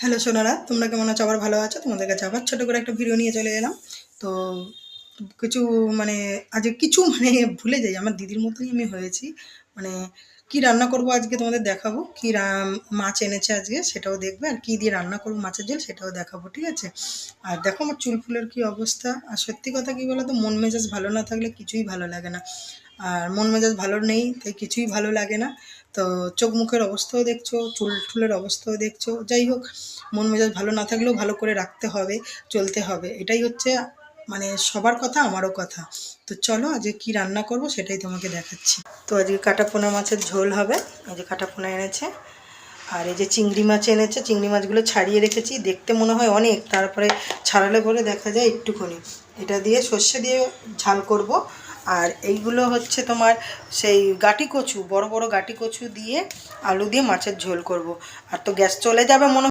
Hello Sonara, তোমরা কেমন আছো? আবার ভালো আছো? তোমাদের কাছে আবার ছোটো করে একটা ভিডিও নিয়ে চলে এলাম। তো কিছু মানে আজকে কিছু ভুলে যাই, আমার দিদির মতোই আমি হয়েছি। মানে কি রান্না করব আজকে তোমাদের দেখাবো। কি মাছ এনেছে আজকে সেটাও দেখবে, আর কি দিয়ে রান্না করবো মাছের ঝোল সেটাও দেখাবো, ঠিক আছে? আর দেখো আমার চুল ফুলের কি অবস্থা। আর সত্যি কথা কি বলো তো, মন মেজাজ ভালো না থাকলে কিছুই ভালো লাগে না। আর মন মেজাজ ভালো নেই তাই কিছুই ভালো লাগে না। তো চোখ মুখের অবস্থাও দেখছো, চুল টুলের অবস্থাও দেখছো। যাই হোক, মন মেজাজ ভালো না থাকলেও ভালো করে রাখতে হবে, চলতে হবে, এটাই হচ্ছে সবার কথা, আমারও কথা। তো চলো আজকে কি রান্না করব সেটাই তোমাকে দেখাচ্ছি। তো আজকে কাটা পোনা মাছের ঝোল হবে। এই যে কাটা পোনা এনেছে, আর এই যে চিংড়ি মাছ এনেছে। চিংড়ি মাছগুলো ছাড়িয়ে রেখেছি, দেখতে মনে হয় অনেক, তারপরে ছাড়ালে পরে দেখা যায় একটুখানি। এটা দিয়ে সর্ষে দিয়ে ঝাল করব। আর এইগুলো হচ্ছে তোমার সেই গাটি কচু, বড় বড় গাটি কচু দিয়ে আলু দিয়ে মাছের ঝোল করব। আর তো গ্যাস চলে যাবে মনে